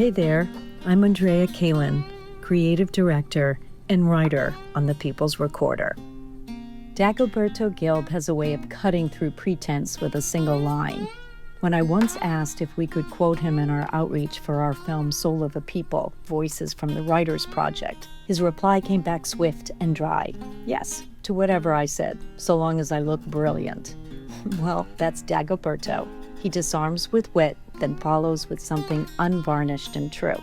Hey there, I'm Andrea Kalin, creative director and writer on The People's Recorder. Dagoberto Gilb has a way of cutting through pretense with a single line. When I once asked if we could quote him in our outreach for our film Soul of a People, Voices from the Writers Project, his reply came back swift and dry. Yes, to whatever I said, so long as I look brilliant. Well, that's Dagoberto. He disarms with wit, then follows with something unvarnished and true.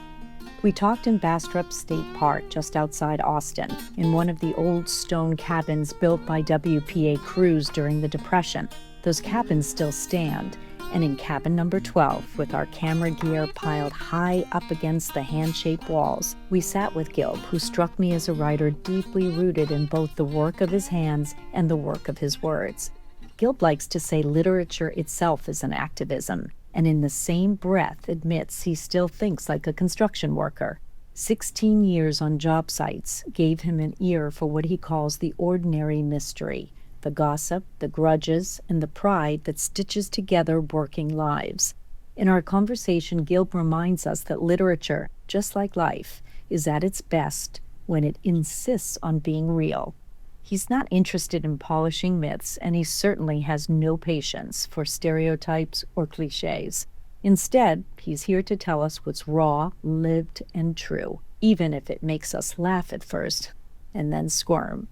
We talked in Bastrop State Park just outside Austin, in one of the old stone cabins built by WPA crews during the Depression. Those cabins still stand, and in cabin number 12, with our camera gear piled high up against the hand-shaped walls, we sat with Gilb, who struck me as a writer deeply rooted in both the work of his hands and the work of his words. Gilb likes to say literature itself is an activism, and in the same breath admits he still thinks like a construction worker. 16 years on job sites gave him an ear for what he calls the ordinary mystery, the gossip, the grudges, and the pride that stitches together working lives. In our conversation, Gilb reminds us that literature, just like life, is at its best when it insists on being real. He's not interested in polishing myths, and he certainly has no patience for stereotypes or cliches. Instead, he's here to tell us what's raw, lived, and true, even if it makes us laugh at first and then squirm.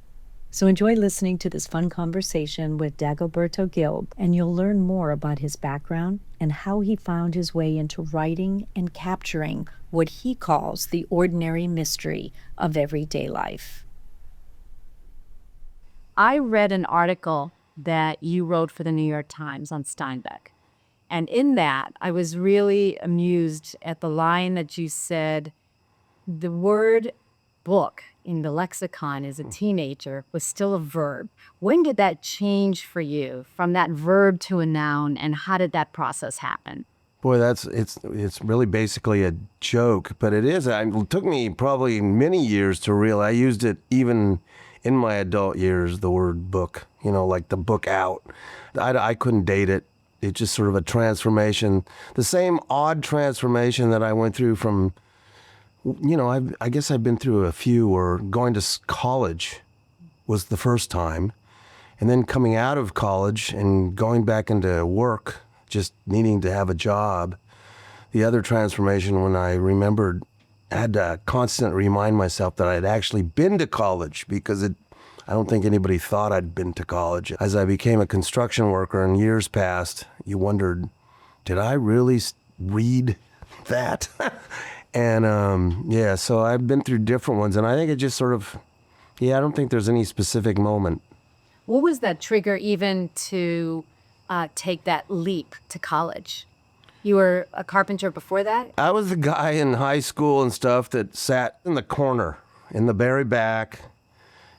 So enjoy listening to this fun conversation with Dagoberto Gilb, and you'll learn more about his background and how he found his way into writing and capturing what he calls the ordinary mystery of everyday life. I read an article that you wrote for the New York Times on Steinbeck. And in that, I was really amused at the line that you said, the word book in the lexicon as a teenager was still a verb. When did that change for you from that verb to a noun, and how did that process happen? Boy, it's really basically a joke, but it is. It took me probably many years to realize. I used it even in my adult years, the word book, like the book out. I couldn't date it. It's just sort of a transformation, the same odd transformation that I went through from, I guess I've been through a few, where going to college was the first time, and then coming out of college and going back into work, just needing to have a job. The other transformation, when I remembered, I had to constantly remind myself that I had actually been to college, because I don't think anybody thought I'd been to college. As I became a construction worker and years passed, you wondered, did I really read that? And so I've been through different ones, and I think it just sort of, I don't think there's any specific moment. What was that trigger even to take that leap to college? You were a carpenter before that? I was the guy in high school and stuff that sat in the corner, in the very back,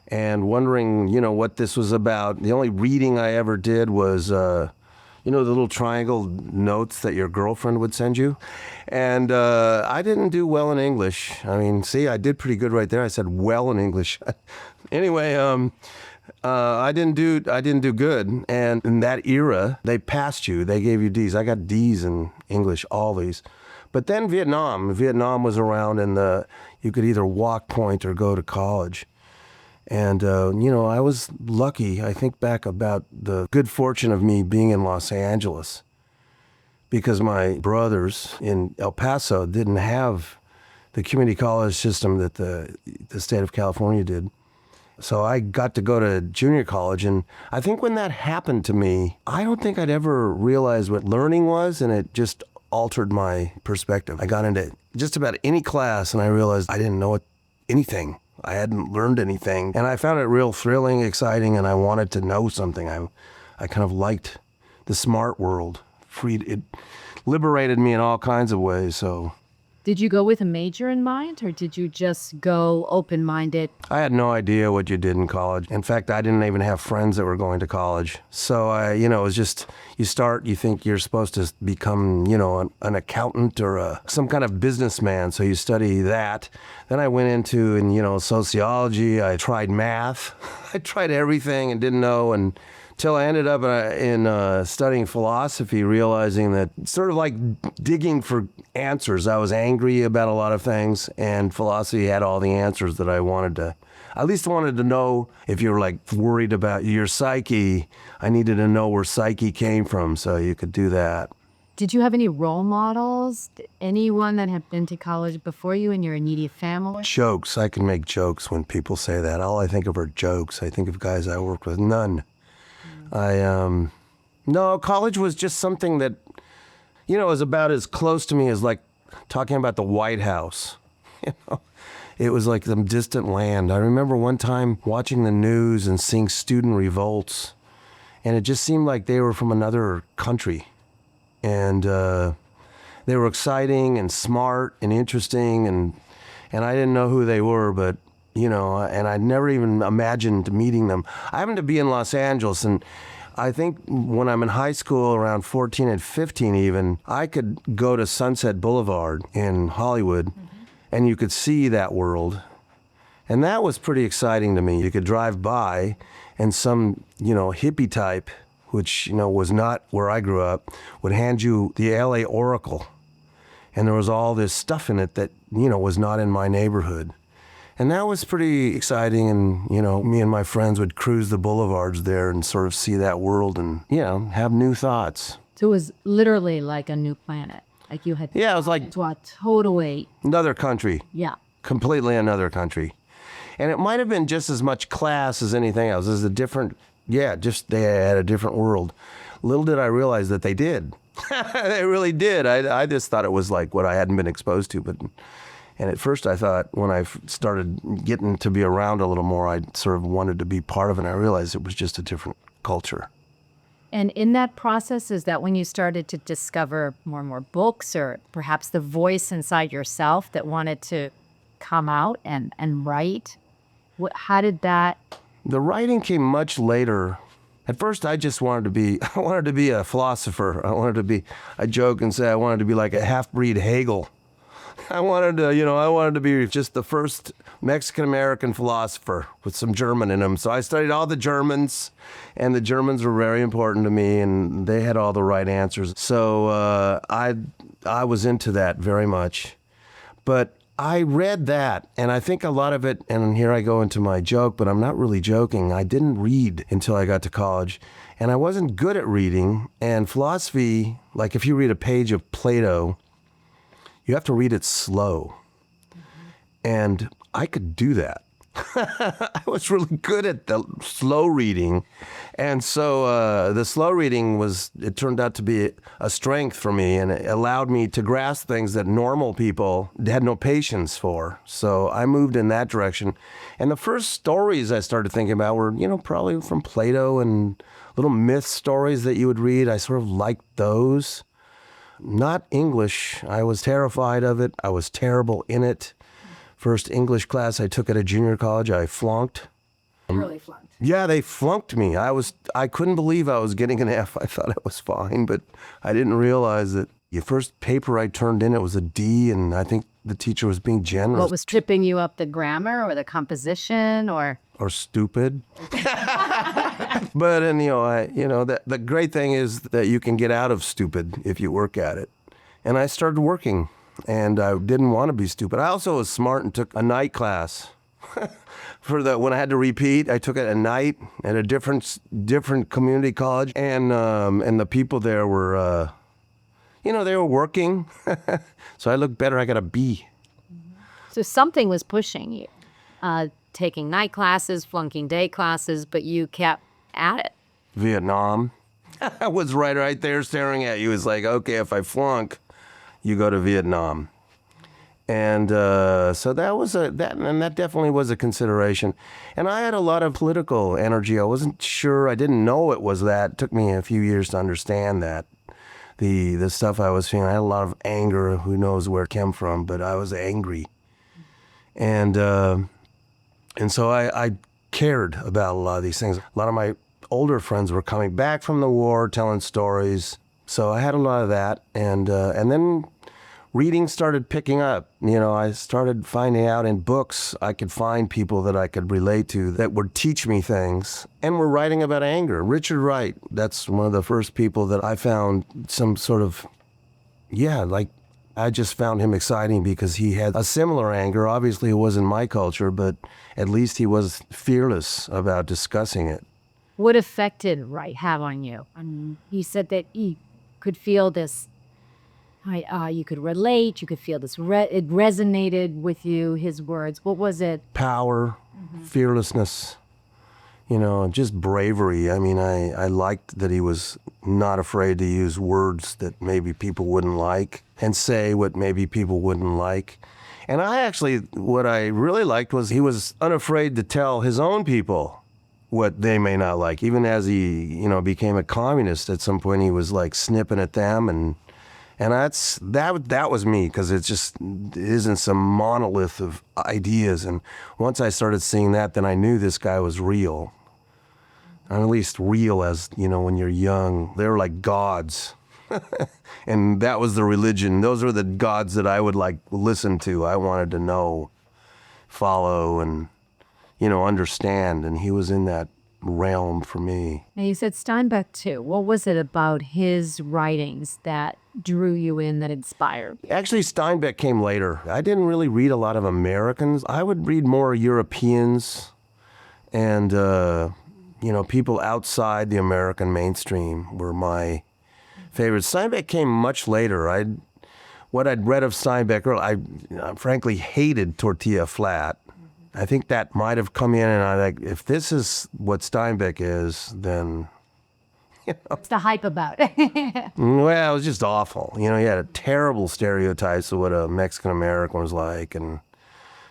and wondering, what this was about. The only reading I ever did was, the little triangle notes that your girlfriend would send you. And I didn't do well in English. I mean, see, I did pretty good right there. I said well in English. Anyway, I didn't do good. And in that era, they passed you. They gave you D's. I got D's in English, all these. But then Vietnam was around, and you could either walk point or go to college. And, I was lucky. I think back about the good fortune of me being in Los Angeles, because my brothers in El Paso didn't have the community college system that the state of California did. So I got to go to junior college, and I think when that happened to me, I don't think I'd ever realized what learning was, and it just altered my perspective. I got into just about any class, and I realized I didn't know anything. I hadn't learned anything, and I found it real thrilling, exciting, and I wanted to know something. I kind of liked the smart world. It liberated me in all kinds of ways, so. Did you go with a major in mind, or did you just go open-minded? I had no idea what you did in college. In fact, I didn't even have friends that were going to college. So it was just, you think you're supposed to become, an accountant or some kind of businessman. So you study that. Then I went into, sociology. I tried math. I tried everything and didn't know, and till I ended up in studying philosophy, realizing that sort of like digging for answers. I was angry about a lot of things, and philosophy had all the answers that I wanted to. I at least wanted to know if you were like worried about your psyche. I needed to know where psyche came from, so you could do that. Did you have any role models? Anyone that had been to college before you in your immediate family? Jokes. I can make jokes when people say that. All I think of are jokes. I think of guys I worked with. None. No, college was just something that, was about as close to me as like talking about the White House. It was like some distant land. I remember one time watching the news and seeing student revolts, and it just seemed like they were from another country. And they were exciting and smart and interesting, and I didn't know who they were, but and I'd never even imagined meeting them. I happened to be in Los Angeles, and I think when I'm in high school, around 14 and 15 even, I could go to Sunset Boulevard in Hollywood, and you could see that world. And that was pretty exciting to me. You could drive by, and some, hippie type, which, was not where I grew up, would hand you the LA Oracle. And there was all this stuff in it that, was not in my neighborhood. And that was pretty exciting. And, me and my friends would cruise the boulevards there and sort of see that world and, have new thoughts. So it was literally like a new planet. Like you had Yeah, it was like to a totally another country. Yeah. Completely another country. And it might have been just as much class as anything else. It was a different, just they had a different world. Little did I realize that they did. They really did. I just thought it was like what I hadn't been exposed to. And at first I thought when I started getting to be around a little more, I sort of wanted to be part of it. And I realized it was just a different culture. And in that process, is that when you started to discover more and more books, or perhaps the voice inside yourself that wanted to come out and write? How did that? The writing came much later. At first, I just wanted to be a philosopher. I joke and say I wanted to be like a half-breed Hegel. I wanted to be just the first Mexican-American philosopher with some German in him. So I studied all the Germans, and the Germans were very important to me, and they had all the right answers. So I was into that very much. But I read that, and I think a lot of it, and here I go into my joke, but I'm not really joking. I didn't read until I got to college, and I wasn't good at reading. And philosophy, like if you read a page of Plato, you have to read it slow. And I could do that. I was really good at the slow reading. And so the slow reading it turned out to be a strength for me, and it allowed me to grasp things that normal people had no patience for. So I moved in that direction. And the first stories I started thinking about were, probably from Plato and little myth stories that you would read. I sort of liked those. Not English. I was terrified of it. I was terrible in it. First English class I took at a junior college, I flunked. Really flunked? Yeah, they flunked me. I couldn't believe I was getting an F. I thought I was fine, but I didn't realize that the first paper I turned in, it was a D, and I think the teacher was being generous. What was tripping you up, the grammar or the composition or stupid? But the great thing is that you can get out of stupid if you work at it. And I started working, and I didn't want to be stupid. I also was smart and took a night class. When I had to repeat, I took it at night at a different community college, and the people there were, they were working. So I looked better. I got a B. So something was pushing you, taking night classes, flunking day classes, but you kept at it. Vietnam. I was right there staring at you. It's like, okay, if I flunk, you go to Vietnam. And so that definitely was a consideration. And I had a lot of political energy. I wasn't sure. I didn't know it was that. It took me a few years to understand that. The stuff I was feeling, I had a lot of anger. Who knows where it came from, but I was angry. And so I cared about a lot of these things. A lot of my older friends were coming back from the war, telling stories. So I had a lot of that. And then reading started picking up. I started finding out in books I could find people that I could relate to that would teach me things and were writing about anger. Richard Wright, that's one of the first people that I found some sort of, I just found him exciting because he had a similar anger. Obviously, it wasn't my culture, but at least he was fearless about discussing it. What effect did Wright have on you? He said that you could feel this, you could relate, you could feel this, it resonated with you, his words. What was it? Power, fearlessness, just bravery. I mean, I liked that he was not afraid to use words that maybe people wouldn't like and say what maybe people wouldn't like. And what I really liked was he was unafraid to tell his own people what they may not like. Even as he, became a communist at some point, he was like snipping at them, and that was me, because it just isn't some monolith of ideas. And once I started seeing that, then I knew this guy was real. Or at least real as, when you're young. They were like gods. And that was the religion. Those were the gods that I would listen to. I wanted to know, follow, and understand, and he was in that realm for me. Now, you said Steinbeck too. What was it about his writings that drew you in, that inspired? Actually, Steinbeck came later. I didn't really read a lot of Americans. I would read more Europeans and, people outside the American mainstream were my favorites. Steinbeck came much later. What I'd read of Steinbeck, I frankly hated Tortilla Flat. I think that might have come in, and if this is what Steinbeck is, then, What's the hype about it? well, it was just awful. He had terrible stereotypes of what a Mexican American was like, and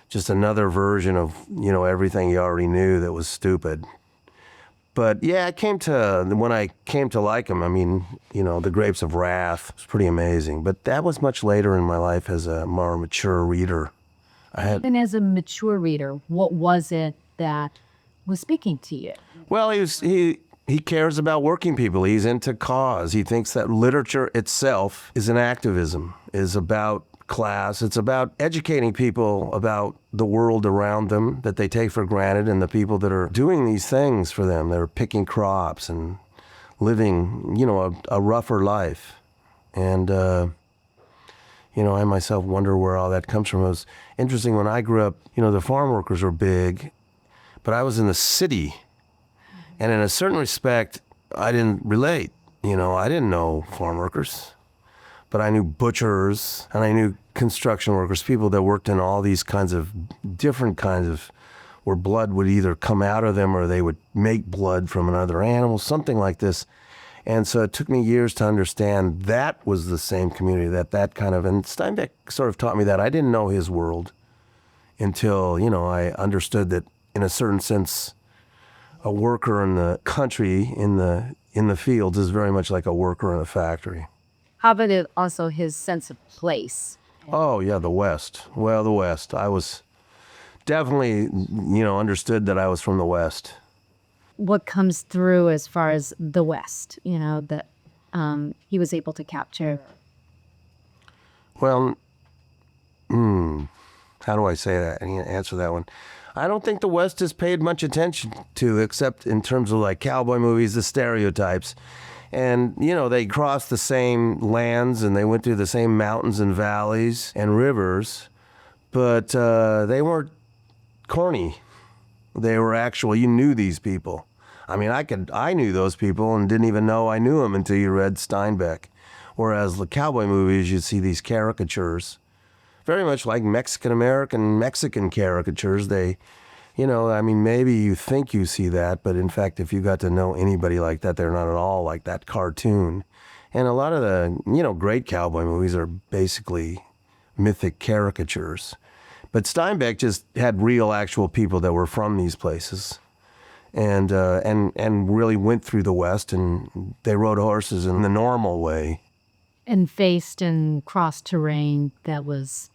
just another version of, everything you already knew that was stupid. But yeah, when I came to like him, The Grapes of Wrath was pretty amazing. But that was much later in my life as a more mature reader. Even as a mature reader, what was it that was speaking to you? Well, he cares about working people. He's into cause. He thinks that literature itself is an activism, is about class. It's about educating people about the world around them that they take for granted, and the people that are doing these things for them. They're picking crops and living, a rougher life. And, I myself wonder where all that comes from. It was interesting when I grew up, the farm workers were big, but I was in the city. And in a certain respect, I didn't relate. I didn't know farm workers, but I knew butchers and I knew construction workers, people that worked in all these different kinds of, where blood would either come out of them or they would make blood from another animal, something like this. And so it took me years to understand that was the same community, and Steinbeck sort of taught me that. I didn't know his world until, I understood that in a certain sense, a worker in the country, in the fields, is very much like a worker in a factory. How about it also his sense of place? Oh, yeah, the West. Well, the West. I was definitely, understood that I was from the West. What comes through as far as the West, that he was able to capture? Well, how do I say that? I need to answer that one. I don't think the West is paid much attention to, except in terms of cowboy movies, the stereotypes. And, they crossed the same lands and they went through the same mountains and valleys and rivers, but they weren't corny. They were actual, you knew these people. I knew those people and didn't even know I knew them until you read Steinbeck. Whereas the cowboy movies, you'd see these caricatures, very much like Mexican caricatures. They, maybe you think you see that, but in fact, if you got to know anybody like that, they're not at all like that cartoon. And a lot of the, great cowboy movies are basically mythic caricatures. But Steinbeck just had real, actual people that were from these places, and really went through the West, and they rode horses in the normal way. And faced and crossed terrain that was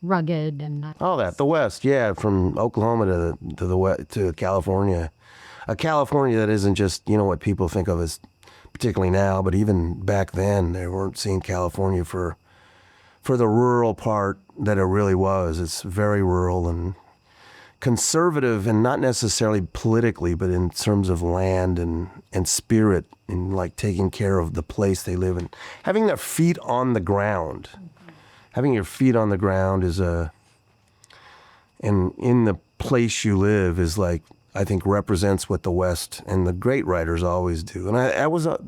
rugged and not... All that, the West, yeah, from Oklahoma to the West, to California. A California that isn't just, what people think of as, particularly now, but even back then, they weren't seeing California for for the rural part that it really was. It's very rural and conservative, and not necessarily politically, but in terms of land and spirit, and like taking care of the place they live in. Having their feet on the ground. Having your feet on the ground is and in the place you live is like, I think represents what the West and the great writers always do. And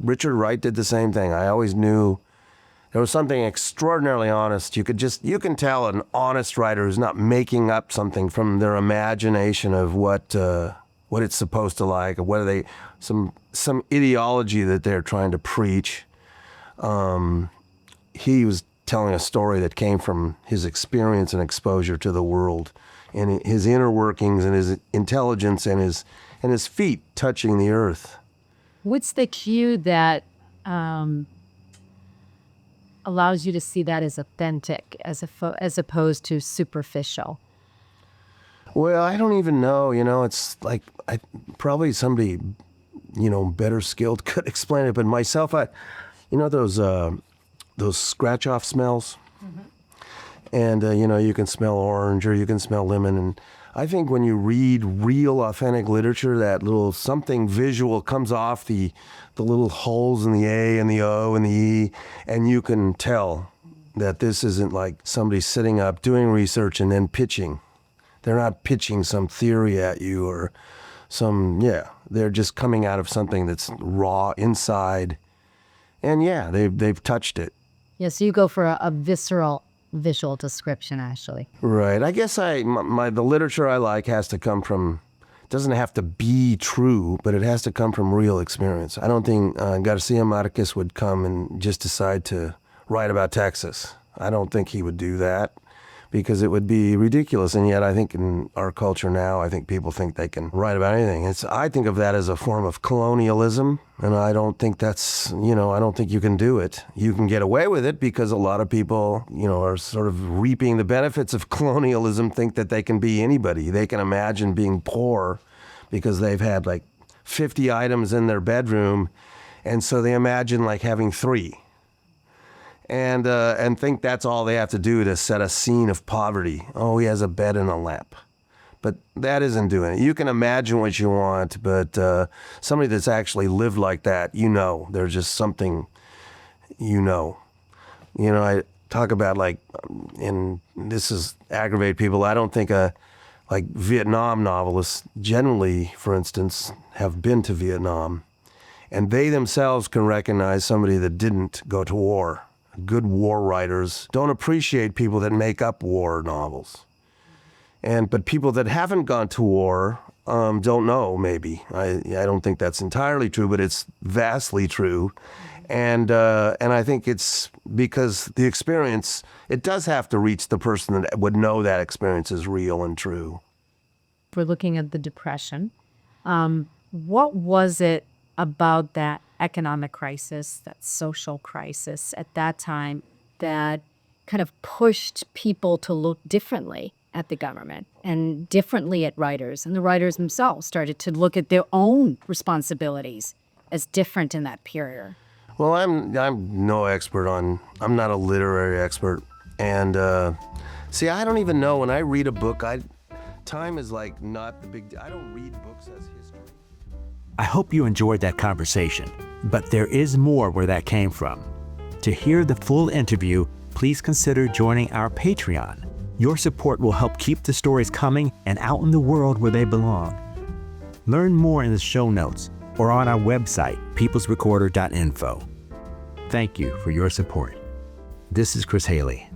Richard Wright did the same thing. I always knew there was something extraordinarily honest. You can tell an honest writer who's not making up something from their imagination of what it's supposed to like, or what are they, some ideology that they're trying to preach. He was telling a story that came from his experience and exposure to the world, and his inner workings and his intelligence and his feet touching the earth. What's the cue that allows you to see that as authentic, as opposed to superficial? Well, I don't even know. It's like probably somebody, better skilled could explain it. But myself, those scratch-off smells, and you can smell orange or you can smell lemon. And I think when you read real, authentic literature, that little something visual comes off the little holes in the A and the O and the E, and you can tell that this isn't like somebody sitting up doing research and then pitching. They're not pitching some theory at you or they're just coming out of something that's raw inside. And they've touched it. Yeah, so you go for a visceral visual description, actually. Right. I guess the literature I like has to come from, it doesn't have to be true, but it has to come from real experience. I don't think Garcia Marquez would come and just decide to write about Texas. I don't think he would do that, because it would be ridiculous. And yet I think in our culture now, I think people think they can write about anything. I think of that as a form of colonialism, and I don't think that's, I don't think you can do it. You can get away with it because a lot of people, are sort of reaping the benefits of colonialism, think that they can be anybody. They can imagine being poor because they've had like 50 items in their bedroom, and so they imagine like having 3. And think that's all they have to do to set a scene of poverty. Oh, he has a bed and a lamp. But that isn't doing it. You can imagine what you want, but somebody that's actually lived like that, there's just something, I talk about and this is aggravate people. I don't think Vietnam novelists generally, for instance, have been to Vietnam, and they themselves can recognize somebody that didn't go to war. Good war writers don't appreciate people that make up war novels. But people that haven't gone to war don't know, maybe. I don't think that's entirely true, but it's vastly true. And I think it's because the experience, it does have to reach the person that would know that experience is real and true. We're looking at the Depression. What was it about that economic crisis, that social crisis at that time, that kind of pushed people to look differently at the government and differently at writers? And the writers themselves started to look at their own responsibilities as different in that period. Well, I'm no expert I'm not a literary expert. And I don't even know, when I read a book, time is like not the big deal. I don't read books as history. I hope you enjoyed that conversation, but there is more where that came from. To hear the full interview, please consider joining our Patreon. Your support will help keep the stories coming and out in the world where they belong. Learn more in the show notes or on our website, peoplesrecorder.info. Thank you for your support. This is Chris Haley.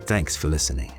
Thanks for listening.